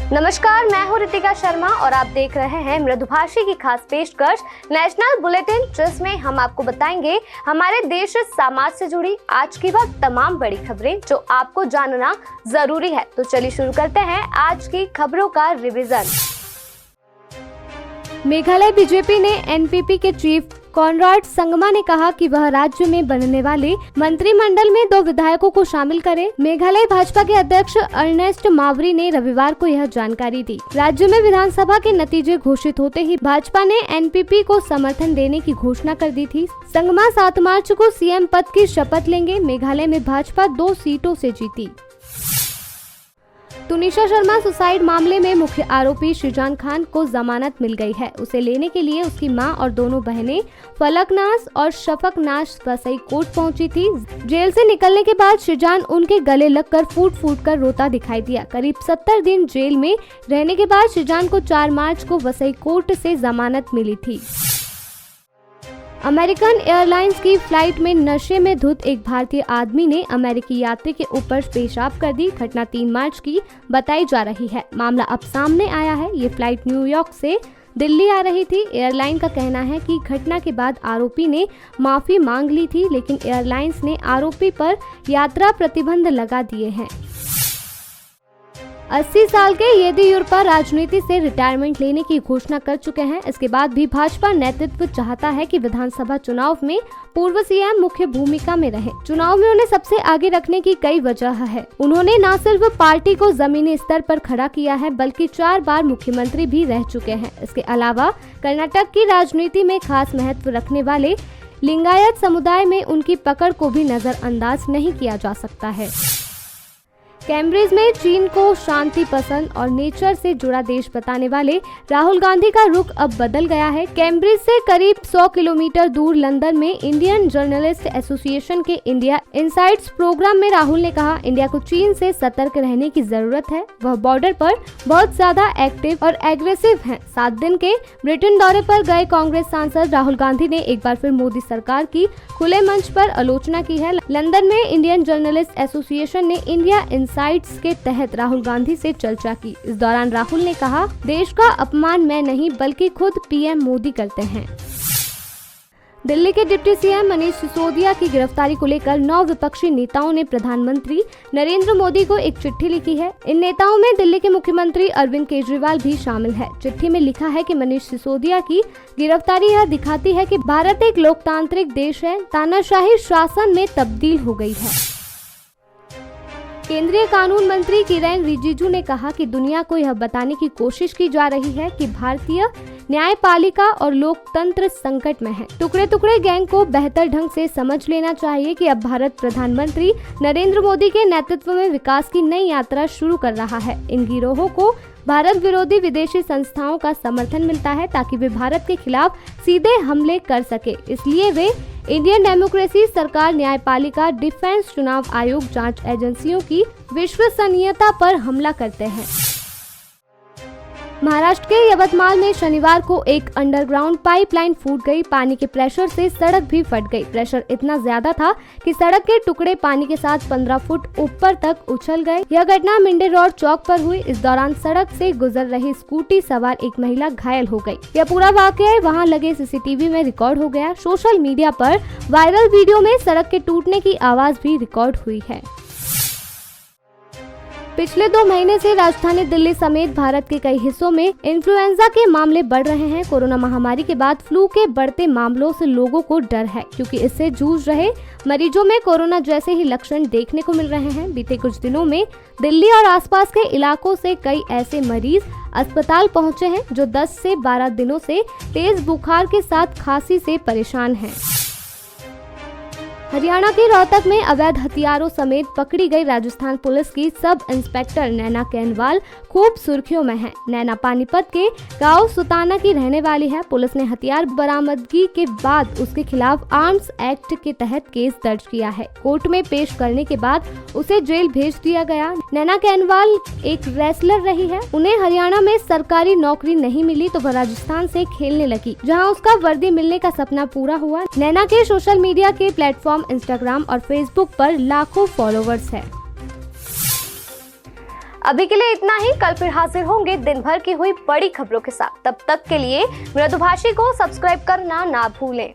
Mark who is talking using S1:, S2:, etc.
S1: नमस्कार, मैं हूँ रितिका शर्मा और आप देख रहे हैं मृदुभाषी की खास पेशकश नेशनल बुलेटिन, जिसमें हम आपको बताएंगे हमारे देश समाज से जुड़ी आज की वह तमाम बड़ी खबरें जो आपको जानना जरूरी है। तो चलिए शुरू करते हैं आज की खबरों का रिवीजन। मेघालय बीजेपी ने एनपीपी के चीफ कॉनराड संगमा ने कहा कि वह राज्य में बनने वाले मंत्रिमंडल में 2 विधायकों को शामिल करे। मेघालय भाजपा के अध्यक्ष अर्नेस्ट मावरी ने रविवार को यह जानकारी दी। राज्य में विधानसभा के नतीजे घोषित होते ही भाजपा ने एनपीपी को समर्थन देने की घोषणा कर दी थी। संगमा 7 मार्च को सीएम पद की शपथ लेंगे। मेघालय में भाजपा 2 सीटों से जीती। तुनिशा शर्मा सुसाइड मामले में मुख्य आरोपी शिजान खान को जमानत मिल गई है। उसे लेने के लिए उसकी मां और दोनों बहनें फलकनाज और शफकनाज वसई कोर्ट पहुंची थी। जेल से निकलने के बाद शिजान उनके गले लगकर फूट कर रोता दिखाई दिया। करीब 70 दिन जेल में रहने के बाद शिजान को 4 मार्च को वसई कोर्ट से जमानत मिली थी। अमेरिकन एयरलाइंस की फ्लाइट में नशे में धुत एक भारतीय आदमी ने अमेरिकी यात्री के ऊपर पेशाब कर दी। घटना 3 मार्च की बताई जा रही है। मामला अब सामने आया है। ये फ्लाइट न्यूयॉर्क से दिल्ली आ रही थी। एयरलाइन का कहना है कि घटना के बाद आरोपी ने माफी मांग ली थी, लेकिन एयरलाइंस ने आरोपी पर यात्रा प्रतिबंध लगा दिए हैं। 80 साल के येदियुरप्पा राजनीति से रिटायरमेंट लेने की घोषणा कर चुके हैं। इसके बाद भी भाजपा नेतृत्व चाहता है कि विधानसभा चुनाव में पूर्व सीएम मुख्य भूमिका में रहे। चुनाव में उन्हें सबसे आगे रखने की कई वजह है। उन्होंने न सिर्फ पार्टी को जमीनी स्तर पर खड़ा किया है, बल्कि 4 बार मुख्यमंत्री भी रह चुके हैं। इसके अलावा कर्नाटक की राजनीति में खास महत्व रखने वाले लिंगायत समुदाय में उनकी पकड़ को भी नजरअंदाज नहीं किया जा सकता है। कैम्ब्रिज में चीन को शांति पसंद और नेचर से जुड़ा देश बताने वाले राहुल गांधी का रुख अब बदल गया है। कैम्ब्रिज से करीब 100 किलोमीटर दूर लंदन में इंडियन जर्नलिस्ट एसोसिएशन के इंडिया इनसाइट्स प्रोग्राम में राहुल ने कहा, इंडिया को चीन से सतर्क रहने की जरूरत है। वह बॉर्डर पर बहुत ज्यादा एक्टिव और एग्रेसिव है। 7 दिन के ब्रिटेन दौरे पर गए कांग्रेस सांसद राहुल गांधी ने एक बार फिर मोदी सरकार की खुले मंच पर आलोचना की है। लंदन में इंडियन जर्नलिस्ट एसोसिएशन ने इंडिया साइट्स के तहत राहुल गांधी से चर्चा की। इस दौरान राहुल ने कहा, देश का अपमान मैं नहीं बल्कि खुद पीएम मोदी करते हैं। दिल्ली के डिप्टी सीएम मनीष सिसोदिया की गिरफ्तारी को लेकर 9 विपक्षी नेताओं ने प्रधानमंत्री नरेंद्र मोदी को एक चिट्ठी लिखी है। इन नेताओं में दिल्ली के मुख्यमंत्री अरविंद केजरीवाल भी शामिल है। चिट्ठी में लिखा है कि मनीष सिसोदिया की गिरफ्तारी यह दिखाती है कि भारत एक लोकतांत्रिक देश है, तानाशाही शासन में तब्दील हो गई है। केंद्रीय कानून मंत्री किरेन रिजिजू ने कहा कि दुनिया को यह बताने की कोशिश की जा रही है कि भारतीय न्यायपालिका और लोकतंत्र संकट में है। टुकड़े टुकड़े गैंग को बेहतर ढंग से समझ लेना चाहिए कि अब भारत प्रधानमंत्री नरेंद्र मोदी के नेतृत्व में विकास की नई यात्रा शुरू कर रहा है। इन गिरोहों को भारत विरोधी विदेशी संस्थाओं का समर्थन मिलता है ताकि वे भारत के खिलाफ सीधे हमले कर सके। इसलिए वे इंडियन डेमोक्रेसी सरकार, न्यायपालिका, डिफेंस, चुनाव आयोग, जांच एजेंसियों की विश्वसनीयता पर हमला करते हैं। महाराष्ट्र के यवतमाल में शनिवार को एक अंडरग्राउंड पाइपलाइन फूट गई। पानी के प्रेशर से सड़क भी फट गई। प्रेशर इतना ज्यादा था कि सड़क के टुकड़े पानी के साथ 15 फुट ऊपर तक उछल गए। यह घटना मिंडे रोड चौक पर हुई। इस दौरान सड़क से गुजर रही स्कूटी सवार एक महिला घायल हो गई। यह पूरा वाकया वहां लगे सीसीटीवी में रिकॉर्ड हो गया। सोशल मीडिया पर वायरल वीडियो में सड़क के टूटने की आवाज भी रिकॉर्ड हुई है। पिछले 2 महीने से राजधानी दिल्ली समेत भारत के कई हिस्सों में इन्फ्लुएंजा के मामले बढ़ रहे हैं। कोरोना महामारी के बाद फ्लू के बढ़ते मामलों से लोगों को डर है, क्योंकि इससे जूझ रहे मरीजों में कोरोना जैसे ही लक्षण देखने को मिल रहे हैं। बीते कुछ दिनों में दिल्ली और आसपास के इलाकों से कई ऐसे मरीज अस्पताल पहुंचे हैं जो 10 से 12 दिनों से तेज बुखार के साथ खांसी से परेशान हैं। हरियाणा के रोहतक में अवैध हथियारों समेत पकड़ी गई राजस्थान पुलिस की सब इंस्पेक्टर नैना कैनवाल खूब सुर्खियों में है। नैना पानीपत के गांव सुताना की रहने वाली है। पुलिस ने हथियार बरामदगी के बाद उसके खिलाफ आर्म्स एक्ट के तहत केस दर्ज किया है। कोर्ट में पेश करने के बाद उसे जेल भेज दिया गया। नैना कैनवाल एक रेसलर रही है। उन्हें हरियाणा में सरकारी नौकरी नहीं मिली तो वह राजस्थान से खेलने लगी, जहाँ उसका वर्दी मिलने का सपना पूरा हुआ। नैना के सोशल मीडिया के प्लेटफॉर्म इंस्टाग्राम और फेसबुक पर लाखों फॉलोवर्स है। अभी के लिए इतना ही। कल फिर हाजिर होंगे दिन भर की हुई बड़ी खबरों के साथ। तब तक के लिए मृदुभाषी को सब्सक्राइब करना ना भूलें।